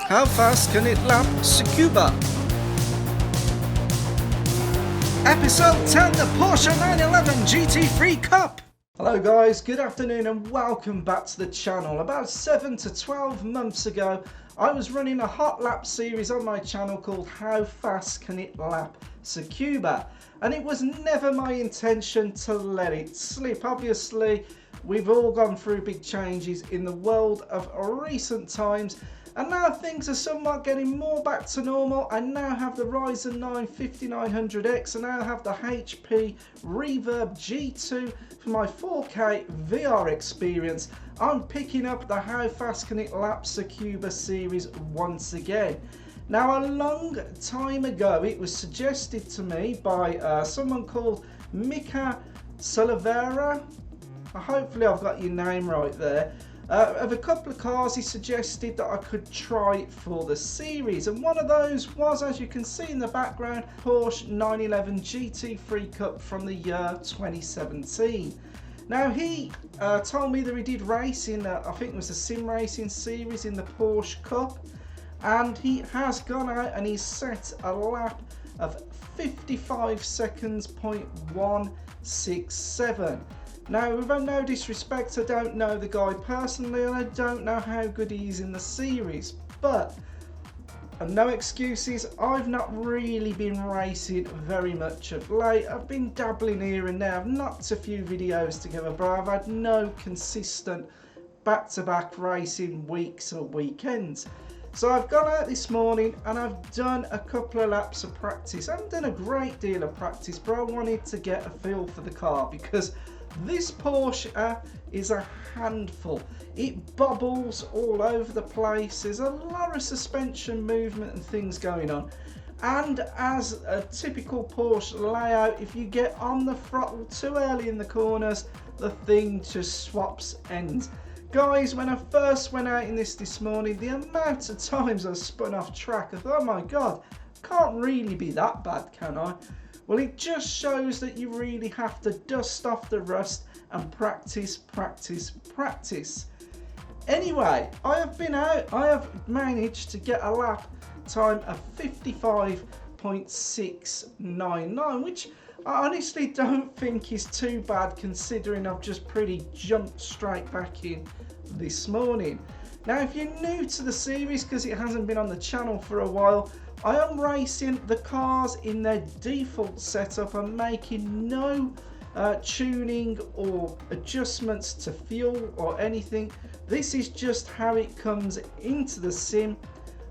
How fast can it lap Tsukuba? Episode 10, the Porsche 911 GT3 Cup. Hello guys, good afternoon and welcome back to the channel. About 7 to 12 months ago, I was running a hot lap series on my channel called How Fast Can It Lap Tsukuba? And it was never my intention to let it slip. Obviously, we've all gone through big changes in the world of recent times, and now things are somewhat getting more back to normal. I now have the Ryzen 9 5900X, and I now have the HP Reverb G2 for my 4K VR experience. I'm picking up the How Fast Can It Lap Tsukuba series once again. Now, a long time ago, it was suggested to me by someone called Mika Solavera. Hopefully I've got your name right there. Of a couple of cars he suggested that I could try for the series, and one of those was, as you can see in the background, Porsche 911 GT3 Cup from the year 2017. Now he told me that he did race in, I think it was the sim racing series in the Porsche Cup, and he has gone out and he's set a lap of 55 seconds, .167. Now, with no disrespect, I don't know the guy personally, and I don't know how good he is in the series, but no excuses, I've not really been racing very much of late. I've been dabbling here and there. I've knocked a few videos together, but I've had no consistent back-to-back racing weeks or weekends. So I've gone out this morning and I've done a couple of laps of practice. I haven't done a great deal of practice, but I wanted to get a feel for the car because this Porsche is a handful. It bobbles all over the place. There's a lot of suspension movement and things going on. And as a typical Porsche layout, if you get on the throttle too early in the corners, the thing just swaps ends. Guys, when I first went out in this morning, the amount of times I spun off track, I thought, oh my god, can't really be that bad, can I? Well, it just shows that you really have to dust off the rust and practice. Anyway, I have been out, I have managed to get a lap time of 55.699, which I honestly don't think is too bad considering I've just pretty jumped straight back in this morning. Now, if you're new to the series, because it hasn't been on the channel for a while, I am racing the cars in their default setup. I'm making no tuning or adjustments to fuel or anything. This is just how it comes into the sim.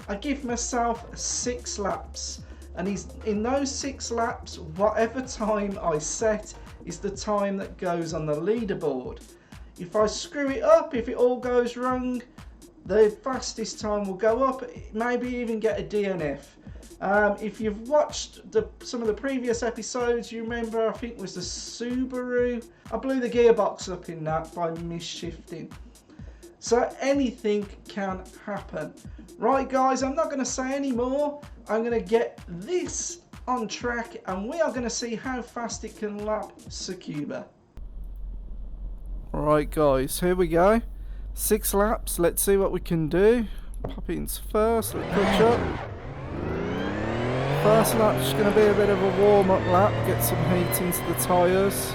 I give myself 6 laps, and in those 6 laps, whatever time I set is the time that goes on the leaderboard. If I screw it up, if it all goes wrong, the fastest time will go up, maybe even get a DNF. If you've watched some of the previous episodes, you remember, I think it was the Subaru. I blew the gearbox up in that by misshifting. So anything can happen. Right guys, I'm not going to say any more. I'm going to get this on track and we are going to see how fast it can lap Tsukuba. Right guys, here we go. 6 laps, let's see what we can do. Pop it into first, let's push up. First lap's going to be a bit of a warm-up lap, get some heat into the tyres.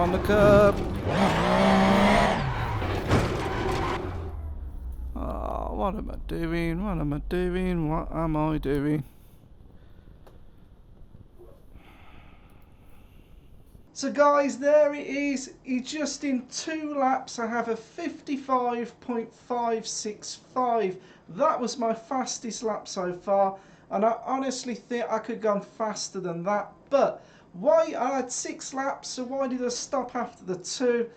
on the curb. Oh, what am I doing? What am I doing? What am I doing? So guys, there it is. Just in 2 laps I have a 55.565. That was my fastest lap so far, and I honestly think I could go faster than that. But why? I had 6 laps, so why did I stop after the 2?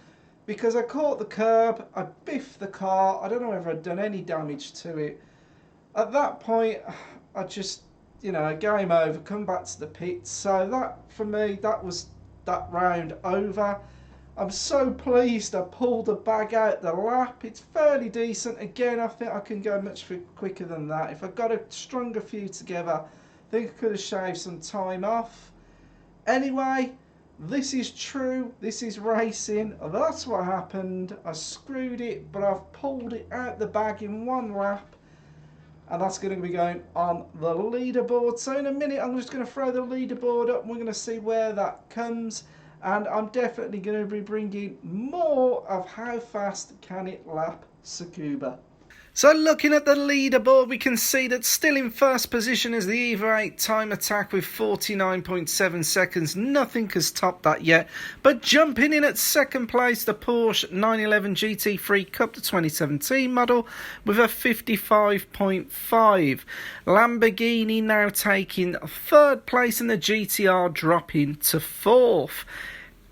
Because I caught the curb, I biffed the car. I don't know whether I'd done any damage to it. At that point, I just, game over, come back to the pits. So that, for me, that was that round over. I'm so pleased I pulled the bag out the lap. It's fairly decent. Again, I think I can go much quicker than that. If I got a stronger few together, I think I could have shaved some time off. Anyway, this is true. This is racing. That's what happened. I screwed it, but I've pulled it out the bag in 1 lap. And that's going to be going on the leaderboard. So in a minute, I'm just going to throw the leaderboard up and we're going to see where that comes. And I'm definitely going to be bringing more of how fast can it lap Tsukuba. So looking at the leaderboard, we can see that still in first position is the EVO 8 time attack with 49.7 seconds. Nothing has topped that yet. But jumping in at second place, the Porsche 911 GT3 Cup, the 2017 model, with a 55.5. Lamborghini now taking third place, and the GTR dropping to fourth.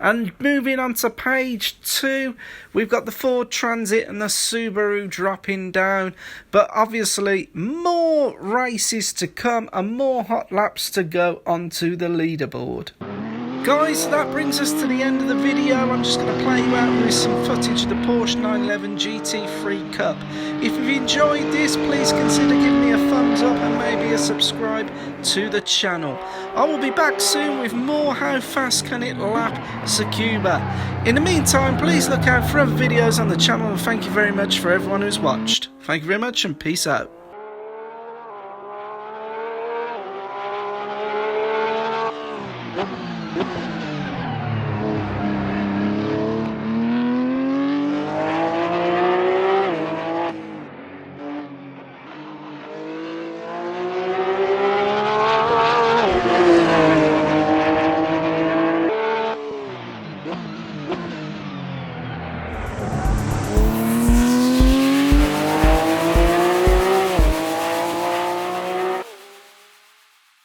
And moving on to page 2, we've got the Ford Transit and the Subaru dropping down. But obviously, more races to come and more hot laps to go onto the leaderboard. Guys, that brings us to the end of the video. I'm just going to play you out with some footage of the Porsche 911 GT3 Cup. If you've enjoyed this, please consider giving me a thumbs up and maybe a subscribe to the channel. I will be back soon with more How Fast Can It Lap Tsukuba. In the meantime, please look out for other videos on the channel, and thank you very much for everyone who's watched. Thank you very much and peace out. Yep.